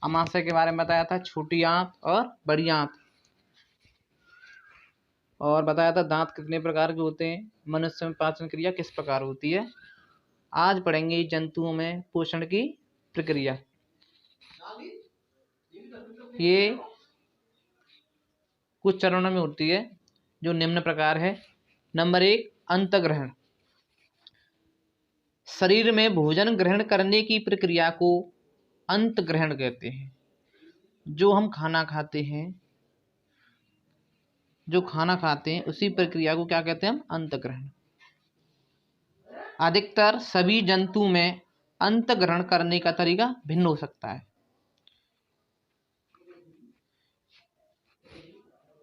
आमाशय के बारे में बताया था, छोटी आंत और बड़ी आंत, और बताया था दांत कितने प्रकार के होते हैं, मनुष्य में पाचन क्रिया किस प्रकार होती है। आज पढ़ेंगे जंतुओं में पोषण की प्रक्रिया। ये कुछ चरणों में होती है जो निम्न प्रकार है। नंबर 1, अंतग्रहण। शरीर में भोजन ग्रहण करने की प्रक्रिया को अंतग्रहण कहते हैं। जो हम खाना खाते हैं उसी प्रक्रिया को क्या कहते हैं हम, अंतग्रहण। अधिकतर सभी जंतु में अंतग्रहण करने का तरीका भिन्न हो सकता है।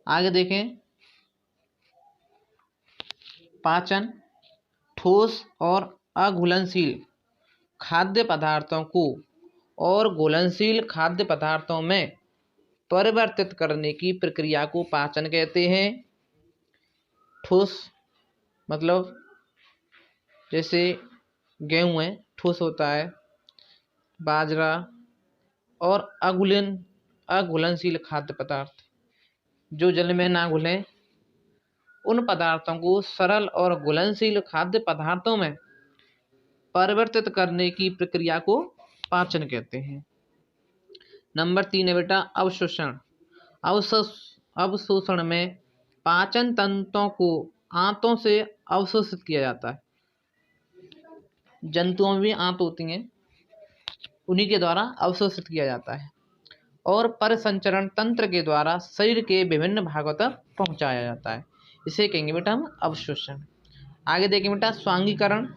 आगे देखें, पाचन। ठोस और अघुलनशील खाद्य पदार्थों को और घुलनशील खाद्य पदार्थों में परिवर्तित करने की प्रक्रिया को पाचन कहते हैं। ठोस मतलब जैसे गेहूं है, ठोस होता है, बाजरा, और अघुलनशील खाद्य पदार्थ जो जल में ना घुलें, उन पदार्थों को सरल और घुलनशील खाद्य पदार्थों में परिवर्तित करने की प्रक्रिया को पाचन कहते हैं। नंबर 3 है बेटा अवशोषण। अवशोषण में पाचन तंतुओं को आंतों से अवशोषित किया जाता है। जंतुओं में भी आंत होती हैं, उन्हीं के द्वारा अवशोषित किया जाता है और परिसंचरण तंत्र के द्वारा शरीर के विभिन्न भागों तक पहुंचाया जाता है। इसे कहेंगे बेटा हम अवशोषण। आगे देखें बेटा स्वांगीकरण।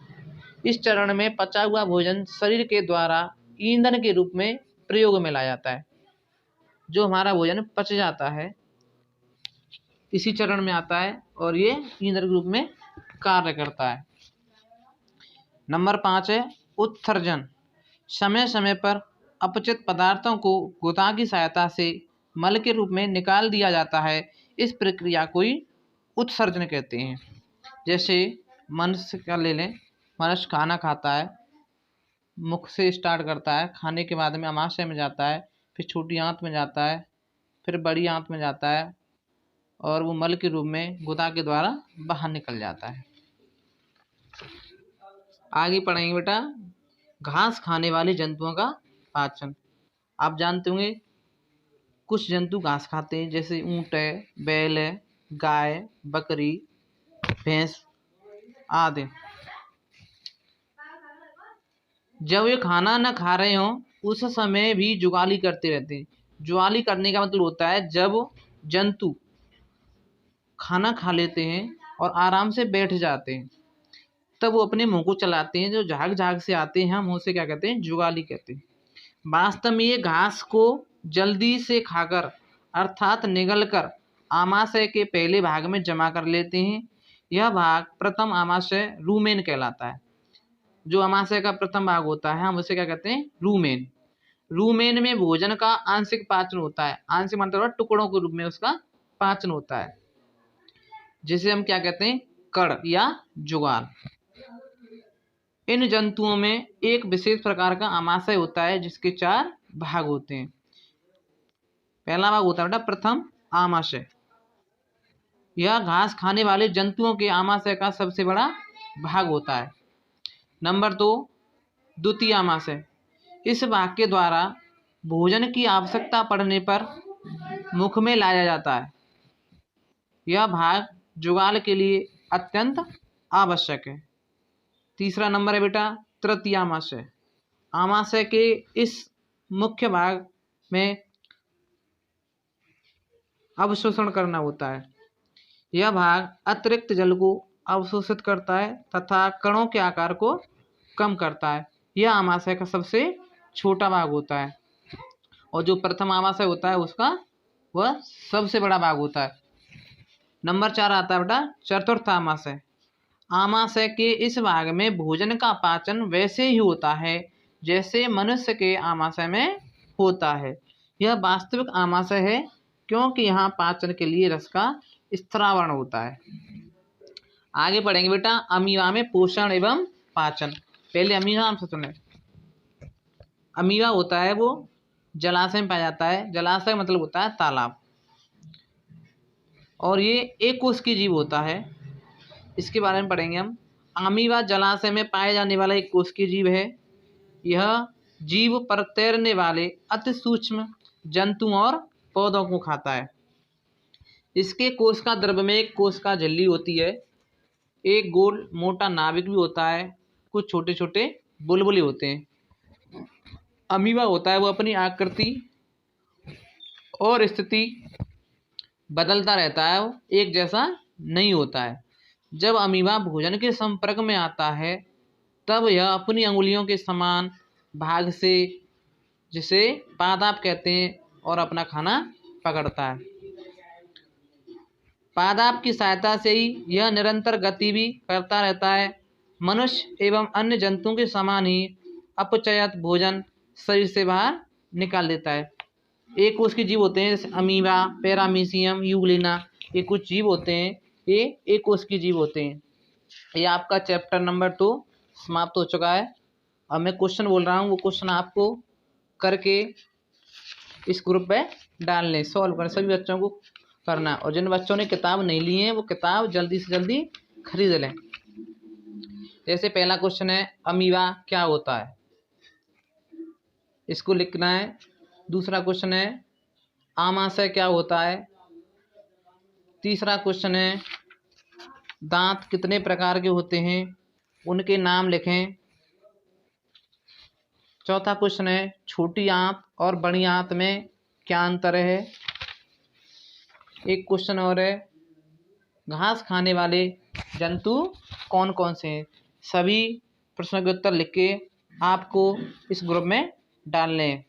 इस चरण में पचा हुआ भोजन शरीर के द्वारा ईंधन के रूप में प्रयोग में लाया जाता है। जो हमारा भोजन पच जाता है इसी चरण में आता है और ये ईंधन के रूप में कार्य करता है। नंबर 5 है उत्सर्जन। समय समय पर अपचित पदार्थों को गुदा की सहायता से मल के रूप में निकाल दिया जाता है। इस प्रक्रिया को ही उत्सर्जन कहते हैं। जैसे मनुष्य का ले लें, मनुष्य खाना खाता है, मुख से स्टार्ट करता है, खाने के बाद में आमाशय में जाता है, फिर छोटी आंत में जाता है, फिर बड़ी आंत में जाता है और वो मल के रूप में गुदा के द्वारा बाहर निकल जाता है। आगे पढ़ेंगे बेटा घास खाने वाले जंतुओं का पाचन। आप जानते होंगे कुछ जंतु घास खाते हैं, जैसे ऊंट है, बैल है, गाय, बकरी, भैंस आदि। जब ये खाना न खा रहे हों उस समय भी जुगाली करते रहते हैं। जुगाली करने का मतलब होता है जब जंतु खाना खा लेते हैं और आराम से बैठ जाते हैं तब वो अपने मुंह को चलाते हैं, जो झाग झाग से आते हैं, हम उसे क्या कहते हैं, जुगाली कहते हैं। वास्तव में ये घास को जल्दी से खाकर अर्थात निगलकर आमाशय के पहले भाग में जमा कर लेते हैं। यह भाग प्रथम आमाशय रूमेन कहलाता है। जो आमाशय का प्रथम भाग होता है हम उसे क्या कहते हैं, रूमेन। रूमेन में भोजन का आंशिक पाचन होता है। आंशिक मतलब टुकड़ों के रूप में उसका पाचन होता है, जिसे हम क्या कहते हैं, कड़ या जुगाल। इन जंतुओं में एक विशेष प्रकार का आमाशय होता है जिसके 4 भाग होते हैं। पहला भाग होता है बेटा प्रथम आमाशय। यह घास खाने वाले जंतुओं के आमाशय का सबसे बड़ा भाग होता है। नंबर 2 द्वितीय आमाशय। इस भाग के द्वारा भोजन की आवश्यकता पड़ने पर मुख में लाया जाता है। यह भाग जुगाल के लिए अत्यंत आवश्यक है। तीसरा नंबर है बेटा तृतीय आमाशय। आमाशय के इस मुख्य भाग में अवशोषण करना होता है। यह भाग अतिरिक्त जल को अवशोषित करता है तथा कणों के आकार को कम करता है। यह आमाशय का सबसे छोटा भाग होता है और जो प्रथम आमाशय होता है उसका वह सबसे बड़ा भाग होता है। नंबर 4 आता है बेटा चतुर्थ आमाशय। आमाशय के इस भाग में भोजन का पाचन वैसे ही होता है जैसे मनुष्य के आमाशय में होता है। यह वास्तविक आमाशय है क्योंकि यहाँ पाचन के लिए रस का स्त्रावण होता है। आगे पढ़ेंगे बेटा अमीबा में पोषण एवं पाचन। पहले अमीबा से सुने। अमीबा होता है वो जलाशय में पाया जाता है। जलाशय मतलब होता है तालाब। और ये एक कोश की जीव होता है। इसके बारे में पढ़ेंगे हम। अमीबा जलाशय में पाए जाने वाला एक कोश की जीव है। यह जीव पर तैरने वाले अति सूक्ष्म जंतुओं और पौधों को खाता है। इसके कोश का द्रव्य में एक कोश का झिल्ली होती है, एक गोल मोटा नाभिक भी होता है, कुछ छोटे छोटे बुलबुले होते हैं। अमीबा होता है वो अपनी आकृति और स्थिति बदलता रहता है, वो एक जैसा नहीं होता है। जब अमीबा भोजन के संपर्क में आता है तब यह अपनी अंगुलियों के समान भाग से, जिसे पादाप कहते हैं, और अपना खाना पकड़ता है। पादाप की सहायता से ही यह निरंतर गति भी करता रहता है। मनुष्य एवं अन्य जंतुओं के समान ही अपचयित भोजन शरीर से बाहर निकाल देता है। एक कोश के जीव होते हैं जैसे अमीबा, पैरामीशियम, यूग्लिना, ये कुछ जीव होते हैं, ये एक कोश के जीव होते हैं। ये आपका चैप्टर नंबर 2 समाप्त हो चुका है। अब मैं क्वेश्चन बोल रहा हूँ, वो क्वेश्चन आपको करके इस ग्रुप पे डालने, सॉल्व करना, सभी बच्चों को करना। और जिन बच्चों ने किताब नहीं ली है वो किताब जल्दी से जल्दी खरीद लें। जैसे पहला क्वेश्चन है अमीबा क्या होता है, इसको लिखना है। दूसरा क्वेश्चन है आमाशय क्या होता है। तीसरा क्वेश्चन है दांत कितने प्रकार के होते हैं, उनके नाम लिखें। चौथा क्वेश्चन है छोटी आंत और बड़ी आंत में क्या अंतर है। एक क्वेश्चन और है घास खाने वाले जंतु कौन कौन से हैं। सभी प्रश्नों के उत्तर लिख के आपको इस ग्रुप में डालने हैं।